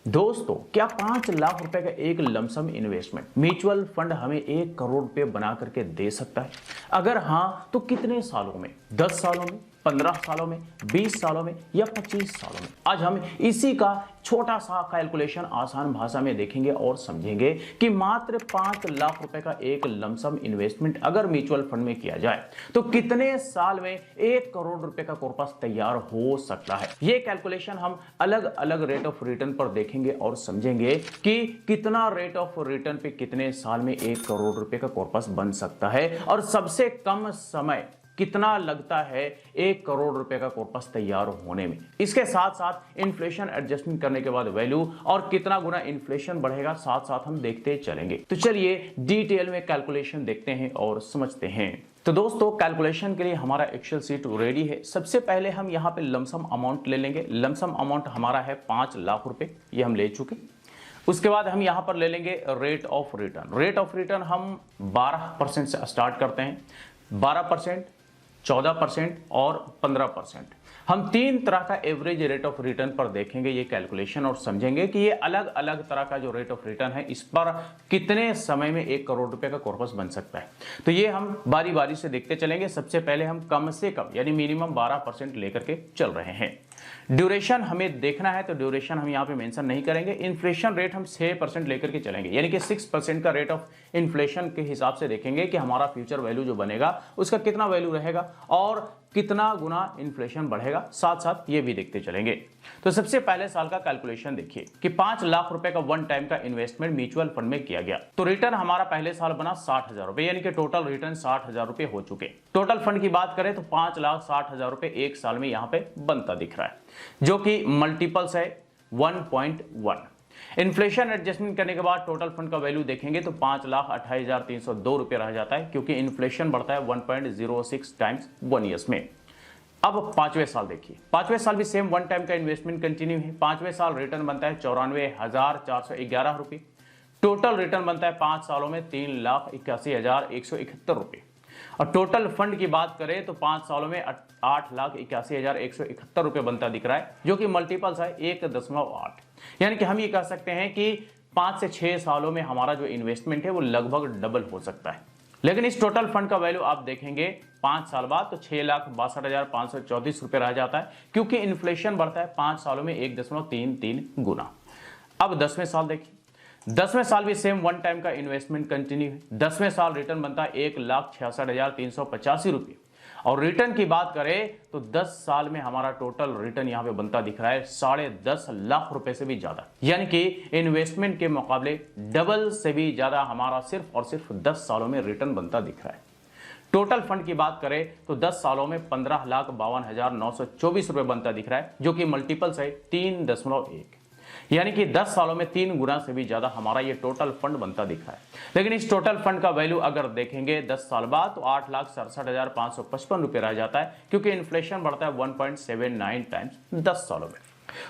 दोस्तों, क्या 5 लाख रुपए का एक लमसम इन्वेस्टमेंट म्यूचुअल फंड हमें 1 करोड़ रुपए बना करके दे सकता है? अगर हाँ, तो कितने सालों में? 10 सालों में, 15 सालों में, 20 सालों में या 25 सालों में? आज हम इसी का छोटा सा कैलकुलेशन आसान भाषा में देखेंगे और समझेंगे कि मात्र 5 लाख रुपए का एक लमसम इन्वेस्टमेंट अगर म्यूचुअल फंड में किया जाए तो कितने साल में 1 करोड़ रुपए का कॉर्पस तैयार हो सकता है। यह कैलकुलेशन हम अलग अलग रेट ऑफ रिटर्न पर देखेंगे और समझेंगे कि कितना रेट ऑफ रिटर्न पे कितने साल में 1 करोड़ रुपए का कॉर्पस बन सकता है और सबसे कम समय कितना लगता है 1 करोड़ रुपए का कॉर्पस तैयार होने में। इसके साथ साथ इन्फ्लेशन एडजस्टमेंट करने के बाद वैल्यू और कितना गुना इन्फ्लेशन बढ़ेगा साथ साथ हम देखते चलेंगे। तो चलिए डिटेल में कैलकुलेशन देखते हैं और समझते हैं। तो दोस्तों, कैलकुलेशन के लिए हमारा एक्सेल शीट रेडी है। सबसे पहले हम यहाँ पे लमसम अमाउंट ले लेंगे। लमसम अमाउंट हमारा है 5 लाख रुपए, ये हम ले चुके। उसके बाद हम यहां पर ले लेंगे rate of return. Rate of return हम 12% से स्टार्ट करते हैं। 12%, 14% और 15%। हम 3 तरह का एवरेज रेट ऑफ रिटर्न पर देखेंगे ये कैलकुलेशन और समझेंगे कि ये अलग अलग तरह का जो रेट ऑफ रिटर्न है इस पर कितने समय में 1 करोड़ रुपए का कॉर्पस बन सकता है। तो ये हम बारी बारी से देखते चलेंगे। सबसे पहले हम कम से कम यानी मिनिमम 12% लेकर के चल रहे हैं। ड्यूरेशन हमें देखना है तो ड्यूरेशन हम यहाँ पे मेंशन नहीं करेंगे। इन्फ्लेशन रेट हम 6% लेकर के चलेंगे, यानी कि 6% का रेट ऑफ इन्फ्लेशन के हिसाब से देखेंगे कि हमारा फ्यूचर वैल्यू जो बनेगा उसका कितना वैल्यू रहेगा और कितना गुना इन्फ्लेशन बढ़ेगा, साथ साथ ये भी देखते चलेंगे। तो सबसे पहले साल का कैलकुलेशन देखिए कि 5 लाख रुपए का वन टाइम का इन्वेस्टमेंट म्यूचुअल फंड में किया गया तो रिटर्न हमारा पहले साल बना 60,000 रुपए, यानी कि टोटल रिटर्न 60,000 रुपए हो चुके। टोटल फंड की बात करें तो 5,60,000 रुपए एक साल में यहाँ पे बनता दिख रहा है, जो कि मल्टीपल्स है 1.1। इन्फ्लेशन एडजस्टमेंट करने के बाद टोटल फंड का वैल्यू देखेंगे तो 5,28,302 रुपए रह जाता है, क्योंकि इन्फ्लेशन बढ़ता है 1.06 टाइम्स 1 ईयर्स में। अब 5वें साल देखिए, 5वें साल भी सेम वन टाइम का इन्वेस्टमेंट कंटिन्यू है। 5वें साल रिटर्न बनता है 94,411 रुपए। टोटल रिटर्न बनता है 5 सालों में 3,81,171 रुपए। और टोटल फंड की बात करें तो 5 सालों में 8,81,171 रुपए बनता दिख रहा है, जो कि मल्टीपल्स है 1.8। यानी कि हम ये कह सकते हैं कि 5 से 6 सालों में हमारा जो इन्वेस्टमेंट है वो लगभग डबल हो सकता है। लेकिन इस टोटल फंड का वैल्यू आप देखेंगे 5 साल बाद तो 6,62,534 रुपए रह जाता है, क्योंकि इन्फ्लेशन बढ़ता है 5 सालों में 1.33 गुना। अब 10वें साल देखिए, 10वें साल भी सेम वन टाइम का इन्वेस्टमेंट कंटिन्यू है। 10वें साल रिटर्न बनता है 1,66,385 रुपये। और रिटर्न की बात करें तो 10 साल में हमारा टोटल रिटर्न यहाँ पे बनता दिख रहा है 10.5 लाख रुपए से भी ज्यादा, यानी कि इन्वेस्टमेंट के मुकाबले डबल से भी ज्यादा हमारा सिर्फ और सिर्फ 10 सालों में रिटर्न बनता दिख रहा है। टोटल फंड की बात करें तो 10 सालों में 15,52,924 रुपए बनता दिख रहा है, जो कि मल्टीपल्स है 3.1, यानी कि 10 सालों में 3 गुना से भी ज्यादा हमारा ये टोटल फंड बनता दिख रहा है। लेकिन इस टोटल फंड का वैल्यू अगर देखेंगे 10 साल बाद तो 8,67,555 रुपए रह जाता है, क्योंकि इन्फ्लेशन बढ़ता है 1.79 टाइम्स 10 सालों में।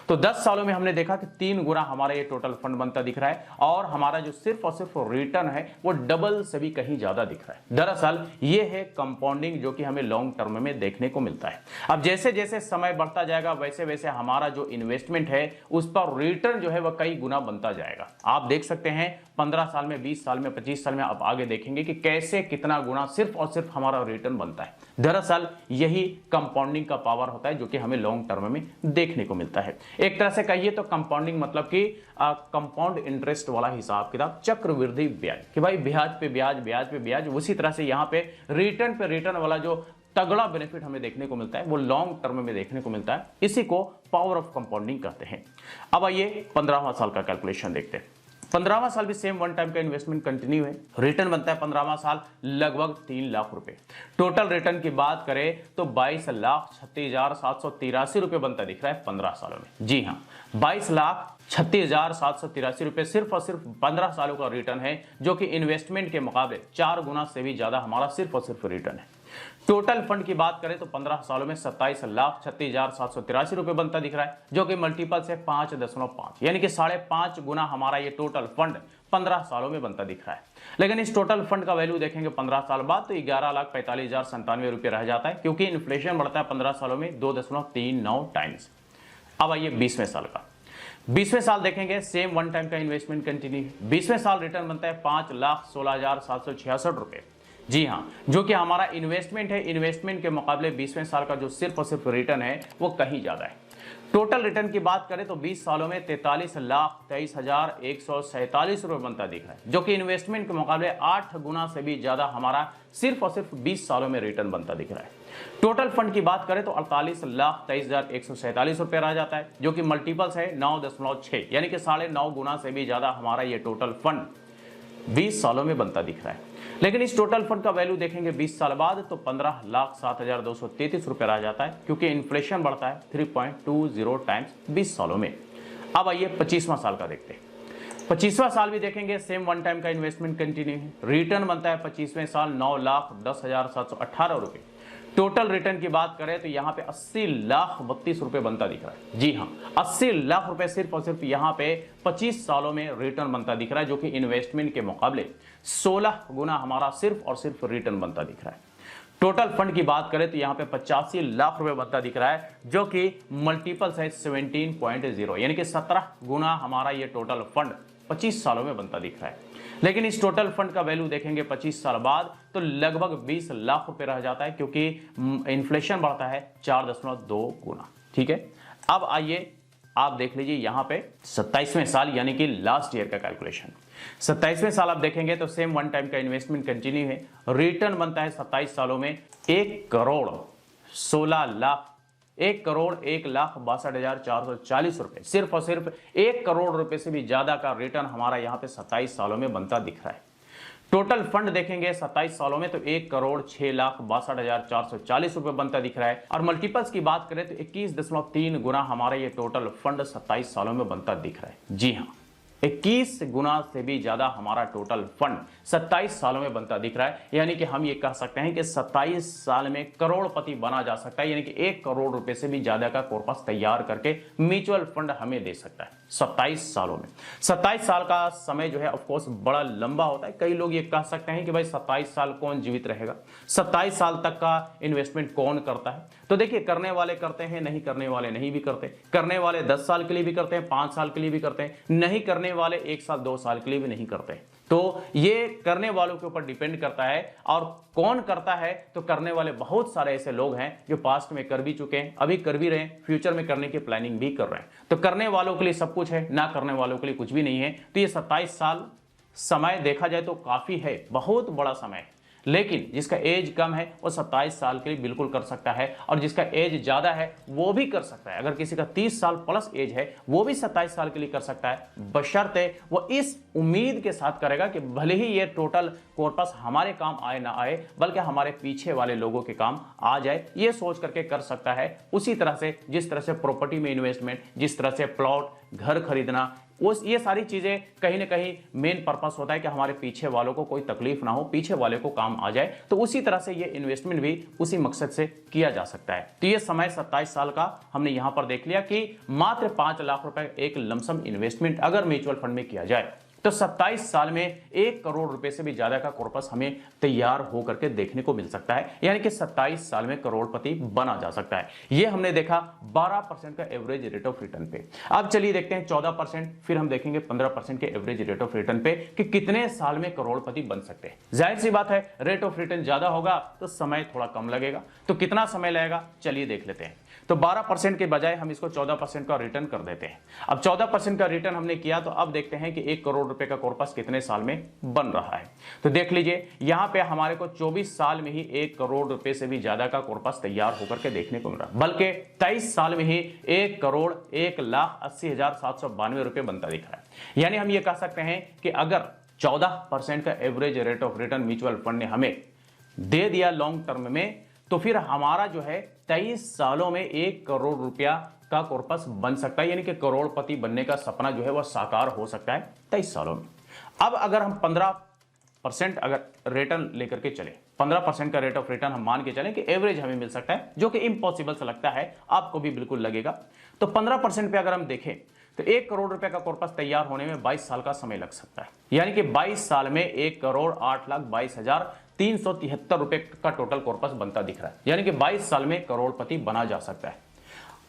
तो 10 सालों में हमने देखा कि 3 गुना हमारा ये टोटल फंड बनता दिख रहा है और हमारा जो सिर्फ और सिर्फ रिटर्न है वो डबल से भी कहीं ज्यादा दिख रहा है। दरअसल ये है कंपाउंडिंग, जो कि हमें लॉन्ग टर्म में देखने को मिलता है। अब जैसे जैसे समय बढ़ता जाएगा वैसे वैसे हमारा जो इन्वेस्टमेंट है उस पर रिटर्न जो है वह कई गुना बनता जाएगा। आप देख सकते हैं 15 साल में, 20 साल में, 25 साल में आप आगे देखेंगे कि कैसे कितना गुना सिर्फ और सिर्फ हमारा रिटर्न बनता है। दरअसल यही कंपाउंडिंग का पावर होता है, जो कि हमें लॉन्ग टर्म में देखने को मिलता है। एक तरह से कहिए तो कंपाउंडिंग मतलब कि कंपाउंड इंटरेस्ट वाला हिसाब किताब, चक्रवृद्धि ब्याज, कि भाई ब्याज पे ब्याज, ब्याज पे ब्याज। उसी तरह से यहाँ पे रिटर्न वाला जो तगड़ा बेनिफिट हमें देखने को मिलता है वो लॉन्ग टर्म में देखने को मिलता है। इसी को पावर ऑफ कंपाउंडिंग कहते हैं। अब आइए 15वां साल का कैलकुलेशन देखते हैं। 15वां साल भी सेम वन टाइम का इन्वेस्टमेंट कंटिन्यू है। रिटर्न बनता है 15वां साल लगभग 3 लाख रुपए। टोटल रिटर्न की बात करें तो 22,36,783 रुपए बनता दिख रहा है 15 सालों में। जी हाँ, 22,36,783 रुपए सिर्फ और सिर्फ 15 सालों का रिटर्न है, जो कि इन्वेस्टमेंट के मुकाबले 4 गुना से भी ज्यादा हमारा सिर्फ और सिर्फ रिटर्न है। टोटल फंड की बात करें तो 15 सालों में 27,36,783 रुपए बनता दिख रहा है, जो कि मल्टीपल से 5.5, यानी कि 5.5 गुना हमारा ये टोटल फंड 15 सालों में बनता दिख रहा है। लेकिन इस टोटल फंड का वैल्यू देखेंगे 15 साल बाद तो 11,45,097 रुपए रह जाता है, क्योंकि इन्फ्लेशन बढ़ता है 15 सालों में 2.39 टाइम्स। अब आइए 20वें साल का। 20वें साल देखेंगे सेम वन टाइम का इन्वेस्टमेंट कंटिन्यू। 20वें साल रिटर्न बनता है 5,16,766 रुपए। जी हाँ, जो कि हमारा इन्वेस्टमेंट है, इन्वेस्टमेंट के मुकाबले 20वें साल का जो सिर्फ और सिर्फ रिटर्न है वो कहीं ज्यादा है। टोटल रिटर्न की बात करें तो 20 सालों में 43,23,147 रुपए बनता दिख रहा है, जो कि इन्वेस्टमेंट के मुकाबले 8 गुना से भी ज्यादा हमारा सिर्फ और सिर्फ 20 सालों में रिटर्न बनता दिख रहा है। टोटल फंड की बात करें तो 48,23,147 रुपए रह जाता है, जो कि मल्टीपल्स है 9.6, यानी कि 9.5 गुना से भी ज्यादा हमारा ये टोटल फंड 20 सालों में बनता दिख रहा है। लेकिन इस टोटल फंड का वैल्यू देखेंगे 20 साल बाद तो 15,07,233 रुपए रह जाता है, क्योंकि इन्फ्लेशन बढ़ता है 3.20 टाइम्स 20 सालों में। अब आइए 25वां साल का देखते हैं। 25वां साल भी देखेंगे सेम वन टाइम का इन्वेस्टमेंट कंटिन्यू है। रिटर्न बनता है 25वें साल 9,10,718 रुपए। टोटल रिटर्न की बात करें तो यहाँ पे 80,32,000 रुपए बनता दिख रहा है। जी हाँ, 80 लाख रुपए सिर्फ और सिर्फ यहाँ पे 25 सालों में रिटर्न बनता दिख रहा है, जो कि इन्वेस्टमेंट के मुकाबले 16 गुना हमारा सिर्फ और सिर्फ रिटर्न बनता दिख रहा है। टोटल फंड की बात करें तो यहाँ पे 85 लाख रुपए बनता दिख रहा है, जो कि मल्टीपल्स है 17.0, यानी कि 17 गुना हमारा ये टोटल फंड 25 सालों में बनता दिख रहा है। लेकिन इस टोटल फंड का वैल्यू देखेंगे 25 साल बाद तो लगभग 20 लाख रुपए रह जाता है, क्योंकि इन्फ्लेशन बढ़ता है 4.2 गुना। ठीक है, अब आइए आप देख लीजिए यहाँ पे 27वें साल यानी कि लास्ट ईयर का कैलकुलेशन। 27वें साल आप देखेंगे तो सेम वन टाइम का इन्वेस्टमेंट कंटिन्यू है। रिटर्न बनता है 27 सालों में 1,01,62,440 रुपए। सिर्फ और सिर्फ 1 करोड़ रुपए से भी ज्यादा का रिटर्न हमारा यहाँ पे 27 सालों में बनता दिख रहा है। टोटल फंड देखेंगे 27 सालों में तो 1,06,62,440 रुपए बनता दिख रहा है। और मल्टीपल्स की बात करें तो 21.3 गुना हमारा ये टोटल फंड 27 सालों में बनता दिख रहा है। जी हाँ, 21 गुना से भी ज्यादा हमारा टोटल फंड 27 सालों में बनता दिख रहा है। यानी कि हम ये कह सकते हैं कि 27 साल में करोड़पति बना जा सकता है, यानी कि 1 करोड़ रुपए से भी ज्यादा का कॉर्पस तैयार करके म्यूचुअल फंड हमें दे सकता है 27 सालों में। 27 साल का समय जो है ऑफ कोर्स बड़ा लंबा होता है। कई लोग ये कह सकते हैं कि भाई 27 साल कौन जीवित रहेगा, 27 साल तक का इन्वेस्टमेंट कौन करता है। तो देखिए, करने वाले करते हैं, नहीं करने वाले नहीं भी करते। करने वाले 10 साल के लिए भी करते हैं, 5 साल के लिए भी करते हैं, नहीं करने वाले 1 साल 2 साल के लिए भी नहीं करते। तो ये करने वालों के ऊपर डिपेंड करता है। और कौन करता है, तो करने वाले बहुत सारे ऐसे लोग हैं जो पास्ट में कर भी चुके हैं, अभी कर भी रहे हैं, फ्यूचर में करने की प्लानिंग भी कर रहे हैं। तो करने वालों के लिए सब कुछ है, ना करने वालों के लिए कुछ भी नहीं है। तो ये 27 साल समय देखा जाए तो काफी है, बहुत बड़ा समय है। लेकिन जिसका एज कम है वो 27 साल के लिए बिल्कुल कर सकता है, और जिसका एज ज्यादा है वो भी कर सकता है। अगर किसी का 30 साल प्लस एज है वो भी 27 साल के लिए कर सकता है, बशर्ते वो इस उम्मीद के साथ करेगा कि भले ही ये टोटल कॉर्पस हमारे काम आए ना आए, बल्कि हमारे पीछे वाले लोगों के काम आ जाए, ये सोच करके कर सकता है। उसी तरह से जिस तरह से प्रॉपर्टी में इन्वेस्टमेंट, जिस तरह से प्लॉट, घर खरीदना, ये सारी चीजें कहीं ना कहीं मेन पर्पस होता है कि हमारे पीछे वालों को कोई तकलीफ ना हो, पीछे वाले को काम आ जाए। तो उसी तरह से ये इन्वेस्टमेंट भी उसी मकसद से किया जा सकता है। तो ये समय 27 साल का हमने यहां पर देख लिया कि मात्र 5 लाख रुपए एक लमसम इन्वेस्टमेंट अगर म्यूचुअल फंड में किया जाए तो 27 साल में 1 करोड़ रुपए से भी ज्यादा का कॉर्पस हमें तैयार होकर के देखने को मिल सकता है। यानी कि 27 साल में करोड़पति बना जा सकता है। यह हमने देखा 12% का एवरेज रेट ऑफ रिटर्न पे। अब चलिए देखते हैं 14%, फिर हम देखेंगे 15% के एवरेज रेट ऑफ रिटर्न पे कि कितने साल में करोड़पति बन सकते हैं। जाहिर सी बात है, रेट ऑफ रिटर्न ज्यादा होगा तो समय थोड़ा कम लगेगा। तो कितना समय लगेगा, चलिए देख लेते हैं। तो 12% के बजाय हम इसको 14% का रिटर्न कर देते हैं। अब 14% का रिटर्न हमने किया तो अब देखते हैं कि 1 करोड़ रुपए का कॉर्पस कितने साल में बन रहा है। तो देख लीजिए, यहां पे हमारे को 24 साल में ही 1 करोड़ रुपए से भी ज्यादा का कॉर्पस तैयार होकर के देखने को मिल रहा है, बल्कि 23 साल में ही 1 करोड़ 1,80,792 रुपए बनता दिख रहा है। यानी हम ये कह सकते हैं कि अगर 14% का average rate of return mutual fund ने हमें दे दिया लॉन्ग टर्म में, तो फिर हमारा जो है 23 सालों में 1 करोड़ रुपया का कॉर्पस बन सकता है। यानी कि करोड़पति बनने का सपना जो है वह साकार हो सकता है 23 सालों में। अब अगर हम 15% अगर रिटर्न लेकर के चले, 15% का रेट ऑफ रिटर्न हम मान के चलें कि एवरेज हमें मिल सकता है, जो कि इम्पॉसिबल सा लगता है, आपको भी बिल्कुल लगेगा। तो 15% पे अगर हम देखें तो 1 करोड़ रुपए का कॉर्पस तैयार होने में 22 साल का समय लग सकता है। यानी कि 22 साल में 1,08,22,373 रुपए का टोटल कॉर्पस बनता दिख रहा है। यानी कि 22 साल में करोड़पति बना जा सकता है।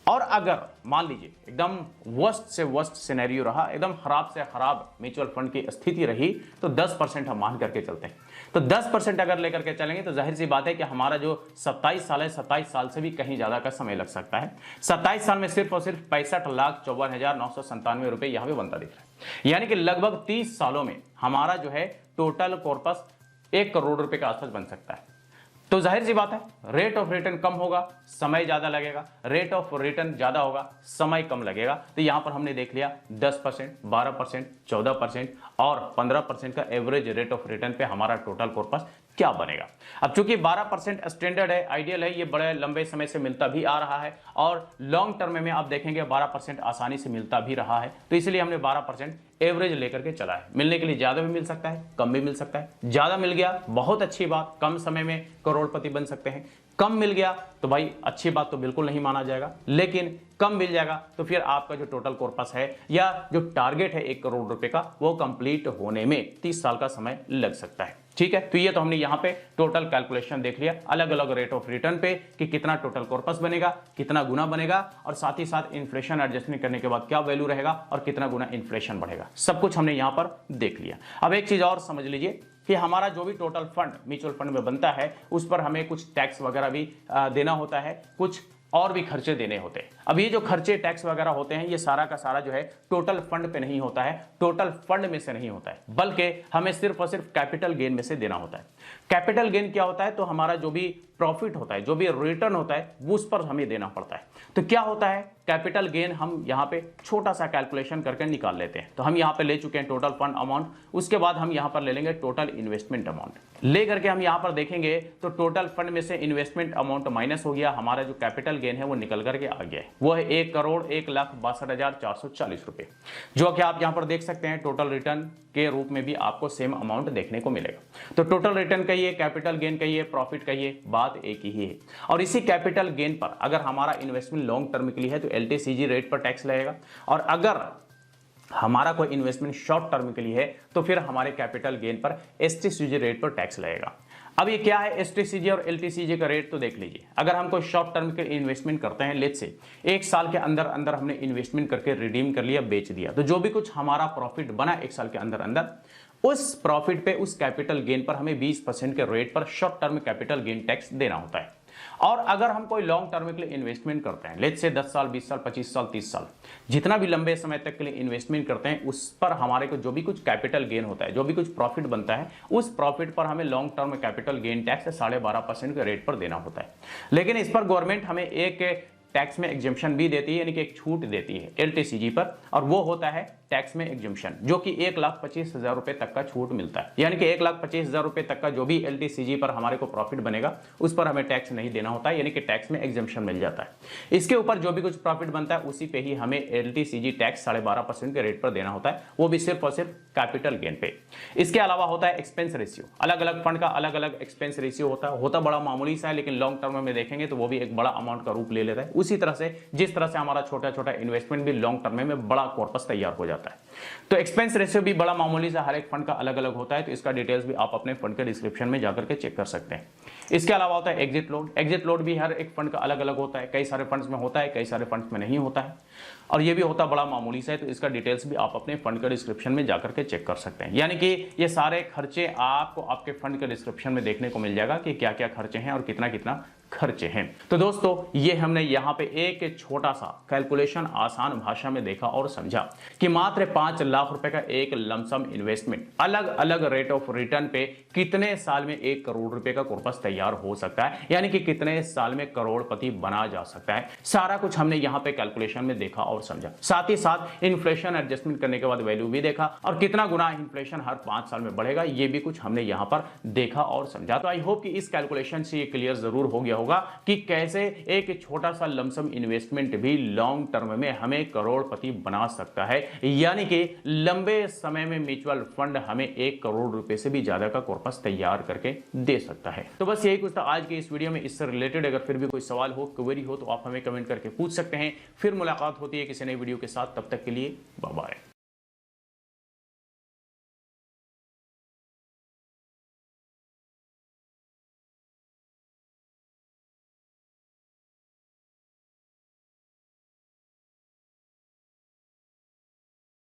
और अगर मान लीजिए एकदम वर्स्ट से वर्स्ट सिनेरियो रहा, एकदम खराब से खराब म्यूचुअल फंड की स्थिति रही, तो 10% हम मान करके चलते हैं। तो 10% अगर लेकर के चलेंगे तो जाहिर सी बात है कि हमारा जो 27 साल है, 27 साल से भी कहीं ज्यादा का समय लग सकता है। 27 साल में सिर्फ और सिर्फ 65,54,997 रुपए यहां पे बनता दिख रहा है। यानी कि लगभग 30 सालों में हमारा जो है टोटल कॉर्पस 1 करोड़ रुपए का आसपास बन सकता है। तो जाहिर सी बात है, रेट ऑफ रिटर्न कम होगा, समय ज्यादा लगेगा, रेट ऑफ रिटर्न ज्यादा होगा, समय कम लगेगा। तो यहां पर हमने देख लिया 10%, 12%, 14% और 15% का एवरेज रेट ऑफ रिटर्न पे हमारा टोटल कॉर्पस क्या बनेगा। अब चूंकि 12% स्टैंडर्ड है, आइडियल है, ये बड़े लंबे समय से मिलता भी आ रहा है और लॉन्ग टर्म में आप देखेंगे 12% आसानी से मिलता भी रहा है। तो इसलिए हमने 12% एवरेज लेकर के चला है। मिलने के लिए ज्यादा भी मिल सकता है, कम भी मिल सकता है। ज्यादा मिल गया बहुत अच्छी बात, कम समय में करोड़पति बन सकते हैं। कम मिल गया तो भाई अच्छी बात तो बिल्कुल नहीं माना जाएगा, लेकिन कम मिल जाएगा तो फिर आपका जो टोटल कॉर्पस है या जो टारगेट है 1 करोड़ रुपए का, वो कंप्लीट होने में 30 साल का समय लग सकता है। ठीक है, तो ये तो हमने यहां पे टोटल कैलकुलेशन देख लिया अलग अलग रेट ऑफ रिटर्न पे कि कितना टोटल कॉर्पस बनेगा, कितना गुना बनेगा और साथ ही साथ इन्फ्लेशन एडजस्टमेंट करने के बाद क्या वैल्यू रहेगा और कितना गुना इन्फ्लेशन बढ़ेगा। सब कुछ हमने यहां पर देख लिया। अब एक चीज और समझ लीजिए कि हमारा जो भी टोटल फंड म्यूचुअल फंड में बनता है उस पर हमें कुछ टैक्स वगैरह भी देना होता है, कुछ और भी खर्चे देने होते हैं। अब ये जो खर्चे टैक्स वगैरह होते हैं ये सारा का सारा जो है टोटल फंड पे नहीं होता है, टोटल फंड में से नहीं होता है, बल्कि हमें सिर्फ और सिर्फ कैपिटल गेन में से देना होता है। कैपिटल गेन क्या होता है, तो हमारा जो भी प्रॉफिट होता है, जो भी रिटर्न होता है, वो उस पर हमें देना पड़ता है। तो क्या होता है कैपिटल गेन, हम यहाँ पे छोटा सा कैलकुलेशन करके निकाल लेते हैं। तो हम यहाँ पे ले चुके हैं टोटल फंड अमाउंट, उसके बाद हम यहाँ पर ले लेंगे टोटल इन्वेस्टमेंट अमाउंट। ले करके हम यहाँ पर देखेंगे तो टोटल फंड में से इन्वेस्टमेंट अमाउंट माइनस हो गया, हमारा जो कैपिटल गेन है वो निकल करके आ गया है, वो है 1,61,62,440 रुपए, जो कि आप यहाँ पर देख सकते हैं टोटल रिटर्न के रूप में भी आपको सेम अमाउंट देखने को मिलेगा। तो टोटल रिटर्न कहिए, कैपिटल गेन कहिए, प्रॉफिट कहिए, बात एक ही है। और इसी कैपिटल गेन पर अगर हमारा इन्वेस्टमेंट लॉन्ग टर्म के लिए है तो LTCG रेट पर टैक्स लगेगा, और अगर हमारा कोई इन्वेस्टमेंट शॉर्ट टर्म के लिए है तो फिर हमारे कैपिटल गेन पर STCG रेट पर टैक्स लगेगा। अब ये क्या है STCG और LTCG का रेट, तो देख लीजिए। अगर हम कोई शॉर्ट टर्म के इन्वेस्टमेंट करते हैं, लेट्स से 1 साल के अंदर अंदर हमने इन्वेस्टमेंट करके रिडीम कर लिया, बेच दिया, तो जो भी कुछ हमारा प्रॉफिट बना 1 साल के अंदर अंदर, उस प्रॉफिट पे, उस कैपिटल गेन पर हमें 20% के रेट पर short term capital gain tax देना होता है। और अगर हम कोई लॉन्ग टर्म के लिए इन्वेस्टमेंट करते हैं, लेट्स से 10 साल, 20 साल, 25 साल, 30 साल, जितना भी लंबे समय तक के लिए इन्वेस्टमेंट करते हैं, उस पर हमारे को जो भी कुछ कैपिटल गेन होता है, जो भी कुछ प्रॉफिट बनता है, उस प्रॉफिट पर हमें long term capital gain tax 12.5% के रेट पर देना होता है। लेकिन इस पर गवर्नमेंट हमें एक टैक्स में एग्जम्पशन भी देती है, यानी कि एक छूट देती है LTCG पर, और वो होता है टैक्स में एग्जम्पशन, जो कि 1,25,000 रुपए तक का छूट मिलता है। यानी कि 1,25,000 रुपए तक का जो भी LTCG पर हमारे को प्रॉफिट बनेगा उस पर हमें टैक्स नहीं देना होता है, यानी कि टैक्स में एग्जम्पशन मिल जाता है। इसके ऊपर जो भी कुछ प्रॉफिट बनता है उसी पे ही हमें LTCG टैक्स 12.5% के रेट पर देना होता है, वो भी सिर्फ और सिर्फ कैपिटल गेन पे। इसके अलावा होता है एक्सपेंस रेशियो, अलग अलग फंड का अलग अलग एक्सपेंस रेशियो होता बड़ा मामूली सा है, लेकिन लॉन्ग टर्म में देखेंगे तो वो भी एक बड़ा अमाउंट का रूप ले लेता है। उसी तरह से जिस तरह से हमारा छोटा छोटा इन्वेस्टमेंट भी लॉन्ग टर्म में बड़ा कॉर्पस तैयार हो जाता है। तो एक्सपेंस रेशियो भी बड़ा मामूली सा हर एक फंड का अलग अलग होता है, तो इसका डिटेल्स भी आप अपने फंड के डिस्क्रिप्शन में जाकर के चेक कर सकते हैं। इसके अलावा होता है एग्जिट लोड। एग्जिट लोड भी हर एक फंड का अलग अलग होता है, कई सारे फंड्स में होता है, कई सारे फंड्स में नहीं होता है, और ये भी होता बड़ा मामूली सा है, तो इसका डिटेल्स भी आप अपने फंड के डिस्क्रिप्शन में जाकर के चेक कर सकते हैं। यानी कि ये सारे खर्चे आपको आपके फंड के डिस्क्रिप्शन में देखने को मिल जाएगा कि क्या क्या खर्चे हैं और कितना कितना खर्चे हैं। तो दोस्तों ये हमने यहाँ पे एक छोटा सा कैलकुलेशन आसान भाषा में देखा और समझा कि मात्र 5 लाख रुपए का एक लमसम इन्वेस्टमेंट अलग अलग रेट ऑफ रिटर्न पे कितने साल में 1 करोड़ रुपए का कॉर्पस तैयार हो सकता है, यानी कि कितने साल में करोड़पति बना जा सकता है। सारा कुछ हमने यहाँ पे कैलकुलेशन में देखा और समझा। साथ ही साथ इन्फ्लेशन एडजस्टमेंट करने के बाद वैल्यू भी देखा, और कितना गुना इन्फ्लेशन हर 5 साल में बढ़ेगा ये भी कुछ हमने यहाँ पर देखा और समझा। तो आई होप कि इस कैलकुलेशन से ये क्लियर जरूर हो गया होगा कि कैसे एक छोटा सा लमसम इन्वेस्टमेंट भी लॉन्ग टर्म में हमें करोड़पति बना सकता है, यानी कि लंबे समय में म्यूचुअल फंड हमें 1 करोड़ रुपए से भी ज्यादा का कॉर्पस तैयार करके दे सकता है। तो बस यही कुछ था आज के इस वीडियो में। इससे रिलेटेड अगर फिर भी कोई सवाल हो, क्वेरी हो, तो आप हमें कमेंट करके पूछ सकते हैं। फिर मुलाकात होती है किसी नई वीडियो के साथ, तब तक के लिए बाय बाय।